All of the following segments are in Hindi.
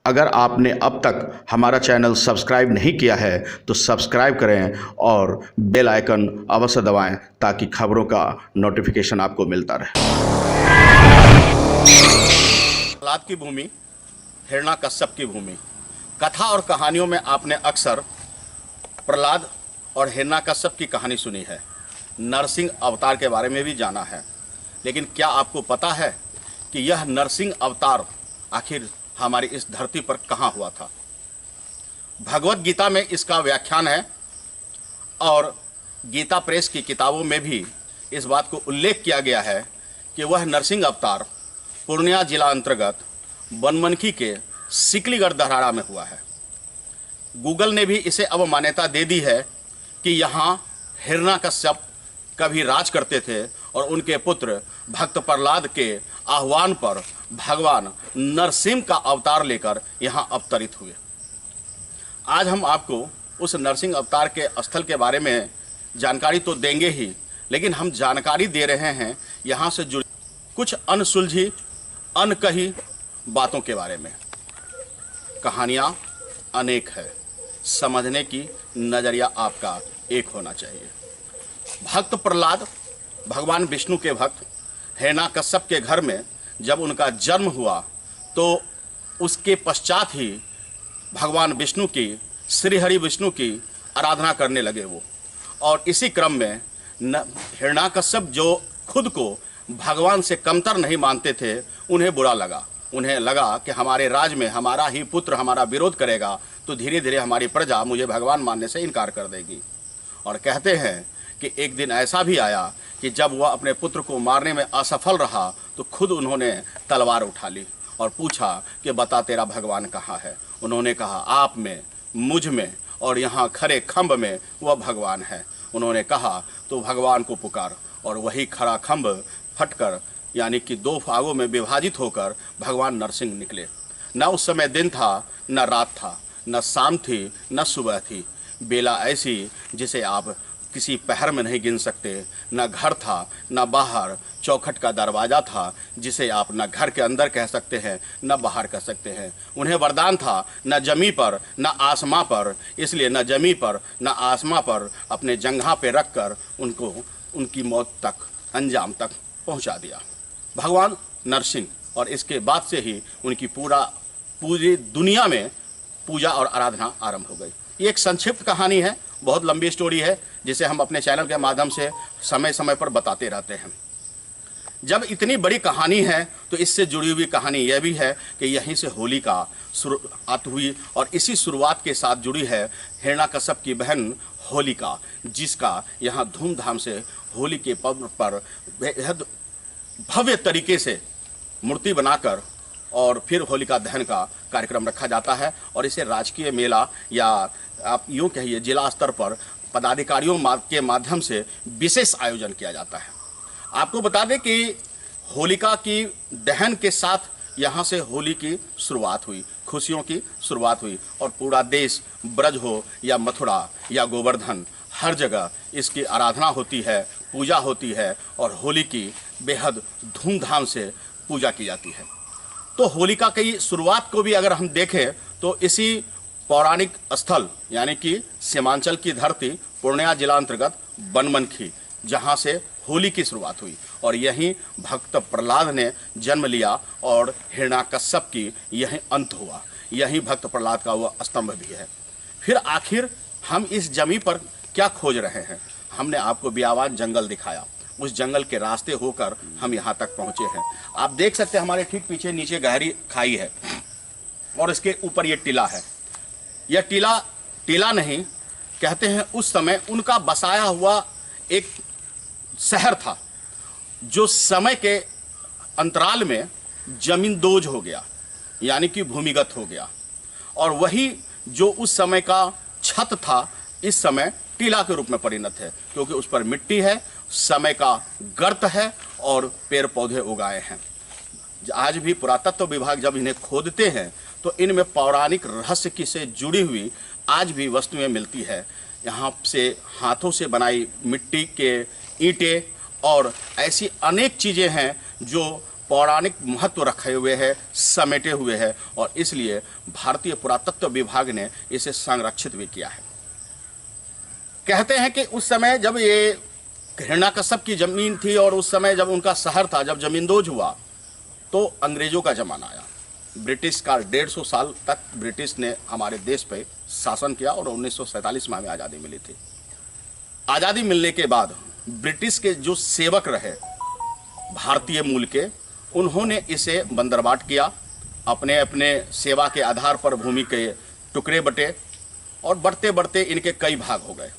अगर आपने अब तक हमारा चैनल सब्सक्राइब नहीं किया है तो सब्सक्राइब करें और बेल आइकन अवश्य दबाएं ताकि खबरों का नोटिफिकेशन आपको मिलता रहे। प्रहलाद की भूमि, हिरण्यकश्यप की भूमि। कथा और कहानियों में आपने अक्सर प्रहलाद और हिरण्यकश्यप की कहानी सुनी है, नरसिंह अवतार के बारे में भी जाना है। लेकिन क्या आपको पता है कि यह नरसिंह अवतार आखिर हमारी इस धरती पर कहाँ हुआ था? भगवत गीता में इसका व्याख्यान है और गीता प्रेस की किताबों में भी इस बात को उल्लेख किया गया है कि वह नरसिंह अवतार पूर्णिया जिला अंतर्गत बनमनखी के सिकलीगढ़ दहाड़ा में हुआ है। गूगल ने भी इसे अब मान्यता दे दी है कि यहाँ हिरण्यकश्यप कभी राज करते थे और उनके पुत्र भक्त प्रहलाद के आह्वान पर भगवान नरसिंह का अवतार लेकर यहाँ अवतरित हुए। आज हम आपको उस नरसिंह अवतार के स्थल के बारे में जानकारी तो देंगे ही, लेकिन हम जानकारी दे रहे हैं यहाँ से जुड़ी कुछ अनसुलझी अनकही बातों के बारे में। कहानियाँ अनेक है, समझने की नज़रिया आपका एक होना चाहिए। भक्त प्रहलाद भगवान विष्णु के भक्त हिरण्यकश्यप के घर में जब उनका जन्म हुआ तो उसके पश्चात ही भगवान विष्णु की, श्री हरि विष्णु की आराधना करने लगे वो। और इसी क्रम में हिरण्यकश्यप जो खुद को भगवान से कमतर नहीं मानते थे, उन्हें बुरा लगा। उन्हें लगा कि हमारे राज में हमारा ही पुत्र हमारा विरोध करेगा तो धीरे धीरे हमारी प्रजा मुझे भगवान मानने से इनकार कर देगी। और कहते हैं कि एक दिन ऐसा भी आया कि जब वह अपने पुत्र को मारने में असफल रहा तो खुद उन्होंने तलवार उठा ली और पूछा कि बता तेरा भगवान कहाँ है। उन्होंने कहा आप में, मुझ में और यहाँ खड़े खम्भ में वह भगवान है। उन्होंने कहा तो भगवान को पुकार, और वही खड़ा खम्भ फटकर यानी कि दो भागों में विभाजित होकर भगवान नरसिंह निकले। न उस समय दिन था, न रात था, न शाम थी, न सुबह थी। बेला ऐसी जिसे आप किसी पहर में नहीं गिन सकते। न घर था, न बाहर चौखट का दरवाज़ा था जिसे आप न घर के अंदर कह सकते हैं न बाहर कह सकते हैं। उन्हें वरदान था न जमी पर न आसमां पर, इसलिए न जमी पर न आसमां पर अपने जंघा पे रख कर उनको उनकी मौत तक, अंजाम तक पहुंचा दिया भगवान नरसिंह। और इसके बाद से ही उनकी पूरी दुनिया में पूजा और आराधना आरंभ हो गई। ये एक संक्षिप्त कहानी है, बहुत लंबी स्टोरी है जिसे हम अपने चैनल के माध्यम से समय समय पर बताते रहते हैं। जब इतनी बड़ी कहानी है तो इससे जुड़ी हुई कहानी यह भी है कि यहीं से होली का शुरुआत हुई और इसी शुरुआत के साथ जुड़ी है हिरण्यकश्यप की बहन होलिका, जिसका यहाँ धूमधाम से होली के पर्व पर बेहद भव्य तरीके से मूर्ति बनाकर और फिर होलिका दहन का कार्यक्रम रखा जाता है। और इसे राजकीय मेला या आप यूँ कहिए जिला स्तर पर पदाधिकारियों के माध्यम से विशेष आयोजन किया जाता है। आपको बता दें कि होलिका की दहन के साथ यहाँ से होली की शुरुआत हुई, खुशियों की शुरुआत हुई और पूरा देश, ब्रज हो या मथुरा या गोवर्धन, हर जगह इसकी आराधना होती है, पूजा होती है और होली की बेहद धूमधाम से पूजा की जाती है। तो होलिका की शुरुआत को भी अगर हम देखें तो इसी पौराणिक स्थल यानी कि सीमांचल की धरती पूर्णिया जिला अंतर्गत बनमनखी, जहाँ से होली की शुरुआत हुई और यहीं भक्त प्रहलाद ने जन्म लिया और हिरण्यकश्यप की यहीं अंत हुआ। यहीं भक्त प्रहलाद का वह स्तंभ भी है। फिर आखिर हम इस जमी पर क्या खोज रहे हैं? हमने आपको बियावान जंगल दिखाया, उस जंगल के रास्ते होकर हम यहाँ तक पहुँचे हैं। आप देख सकते हैं हमारे ठीक पीछे नीचे गहरी खाई है और इसके ऊपर ये टीला है। यह टीला नहीं, कहते हैं उस समय उनका बसाया हुआ एक शहर था जो समय के अंतराल में जमींदोज हो गया यानी कि भूमिगत हो गया, और वही जो उस समय का छत था इस समय टीला के रूप में परिणत है, क्योंकि उस पर मिट्टी है, समय का गर्त है और पेड़ पौधे उगाए हैं। आज भी पुरातत्व विभाग जब इन्हें खोदते हैं तो इनमें पौराणिक रहस्य की से जुड़ी हुई आज भी वस्तुएं मिलती है। यहाँ से हाथों से बनाई मिट्टी के ईंटें और ऐसी अनेक चीज़ें हैं जो पौराणिक महत्व रखे हुए है, समेटे हुए है, और इसलिए भारतीय पुरातत्व विभाग ने इसे संरक्षित भी किया है। कहते हैं कि उस समय जब ये हिरण्यकश्यप की जमीन थी और उस समय जब उनका शहर था, जब जमींदोज हुआ तो अंग्रेजों का जमाना आया। ब्रिटिश का 150 साल तक ब्रिटिश ने हमारे देश पे शासन किया और 1947 में हमें आज़ादी मिली थी। आज़ादी मिलने के बाद ब्रिटिश के जो सेवक रहे भारतीय मूल के, उन्होंने इसे बंदरबाट किया। अपने अपने सेवा के आधार पर भूमि के टुकड़े बटे और बढ़ते बढ़ते इनके कई भाग हो गए।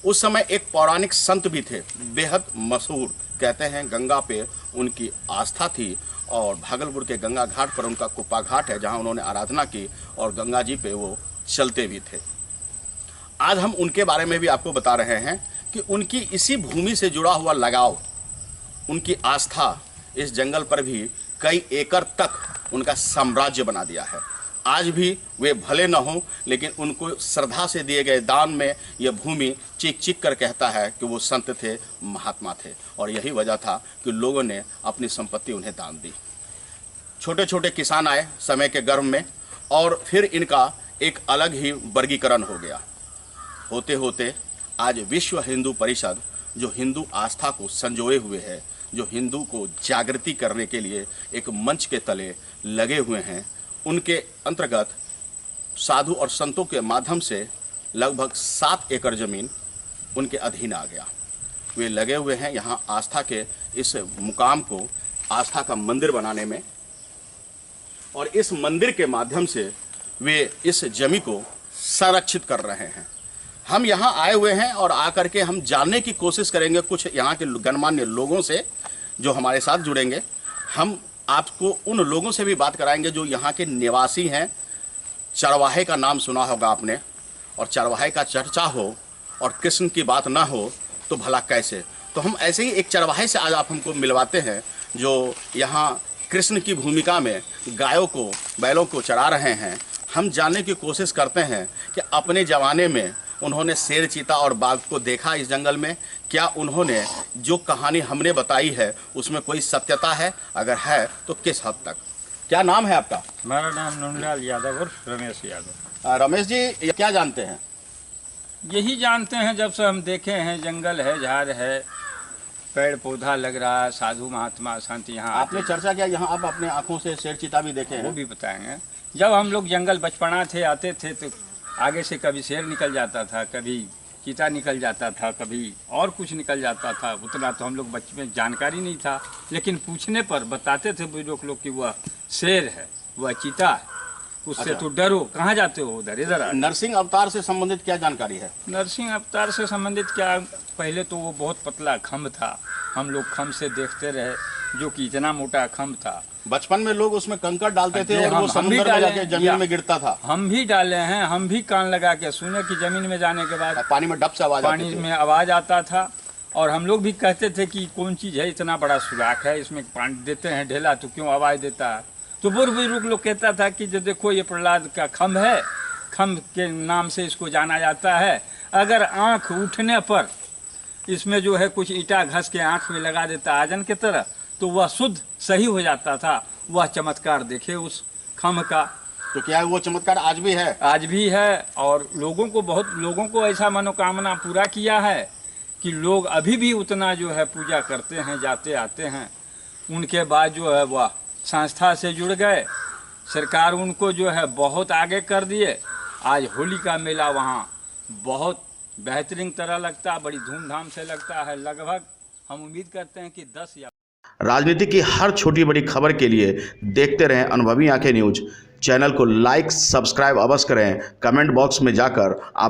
उस समय एक पौराणिक संत भी थे, बेहद मशहूर, कहते हैं गंगा पे उनकी आस्था थी और भागलपुर के गंगा घाट पर उनका कुप्पा घाट है जहां उन्होंने आराधना की और गंगा जी पे वो चलते भी थे। आज हम उनके बारे में भी आपको बता रहे हैं कि उनकी इसी भूमि से जुड़ा हुआ लगाव, उनकी आस्था इस जंगल पर भी कई एकड़ तक उनका साम्राज्य बना दिया है। आज भी वे भले न हों, लेकिन उनको श्रद्धा से दिए गए दान में यह भूमि चीख चीख कर कहता है कि वो संत थे, महात्मा थे, और यही वजह था कि लोगों ने अपनी संपत्ति उन्हें दान दी। छोटे छोटे किसान आए समय के गर्भ में और फिर इनका एक अलग ही वर्गीकरण हो गया। होते होते आज विश्व हिंदू परिषद, जो हिंदू आस्था को संजोए हुए है, जो हिंदू को जागृति करने के लिए एक मंच के तले लगे हुए हैं, उनके अंतर्गत साधु और संतों के माध्यम से लगभग 7 एकड़ ज़मीन उनके अधीन आ गया। वे लगे हुए हैं यहाँ आस्था के इस मुकाम को आस्था का मंदिर बनाने में, और इस मंदिर के माध्यम से वे इस जमीन को संरक्षित कर रहे हैं। हम यहाँ आए हुए हैं और आकर के हम जानने की कोशिश करेंगे कुछ यहाँ के गणमान्य लोगों से जो हमारे साथ जुड़ेंगे। हम आपको उन लोगों से भी बात कराएंगे जो यहाँ के निवासी हैं। चरवाहे का नाम सुना होगा आपने, और चरवाहे का चर्चा हो और कृष्ण की बात ना हो तो भला कैसे। तो हम ऐसे ही एक चरवाहे से आज आप हमको मिलवाते हैं जो यहाँ कृष्ण की भूमिका में गायों को, बैलों को चरा रहे हैं। हम जानने की कोशिश करते हैं कि अपने ज़माने में उन्होंने शेर, चीता और बाघ को देखा इस जंगल में। क्या उन्होंने जो कहानी हमने बताई है उसमें कोई सत्यता है? अगर है तो किस हद तक? क्या नाम है आपका? हमारा नाम नूनलाल यादव और रमेश यादव। रमेश जी, ये क्या जानते हैं? यही जानते हैं, जब से हम देखे हैं जंगल है, झाड़ है, पेड़ पौधा लग रहा है, साधु महात्मा संत यहाँ आपने चर्चा किया, यहाँ आप अपने आंखों से शेर, चीता भी देखे हैं? वो भी बताएंगे। जब हम लोग जंगल बचपना थे, आते थे तो आगे से कभी शेर निकल जाता था, कभी चीता निकल जाता था, कभी और कुछ निकल जाता था। उतना तो हम लोग बचपन में जानकारी नहीं था, लेकिन पूछने पर बताते थे बुजुर्ग लोग कि वह शेर है, वह चीता है, उससे तो डरो, कहाँ जाते हो, उधर इधर आ। नरसिंह अवतार से संबंधित क्या जानकारी है? नरसिंह अवतार से संबंधित क्या, पहले तो वो बहुत पतला खम्भ था, हम लोग खम्भ से देखते रहे, जो कि इतना मोटा खम्भ था। बचपन में लोग उसमें कंकड़ डालते थे और वो हम भी समुद्र में जाके जमीन में गिरता था। हम भी डाले हैं, हम भी कान लगा के सुने कि जमीन में जाने के बाद पानी में डब से आवाज पानी में आवाज आता था, और हम लोग भी कहते थे कि कौन चीज़ है, इतना बड़ा सुराख है, इसमें पानी देते हैं ढेला तो क्यों आवाज़ देता है। तो बुजुर्ग लोग कहता था कि जो देखो ये प्रहलाद का खम्भ है, खम्भ के नाम से इसको जाना जाता है। अगर आँख उठने पर इसमें जो है कुछ ईंटा घस के आँख में लगा देता आजन की तरह, तो वह शुद्ध सही हो जाता था। वह चमत्कार देखे उस खम्भ का। तो क्या वो चमत्कार आज भी है? आज भी है, और बहुत लोगों को ऐसा मनोकामना पूरा किया है कि लोग अभी भी उतना जो है पूजा करते हैं, जाते आते हैं। उनके बाद जो है वह संस्था से जुड़ गए, सरकार उनको जो है बहुत आगे कर दिए। आज होली का मेला वहाँ बहुत बेहतरीन तरह लगता है, बड़ी धूमधाम से लगता है। लगभग हम उम्मीद करते हैं कि 10 या राजनीति की हर छोटी बड़ी खबर के लिए देखते रहें अनुभवी आंखें न्यूज। चैनल को लाइक, सब्सक्राइब अवश्य करें। कमेंट बॉक्स में जाकर आप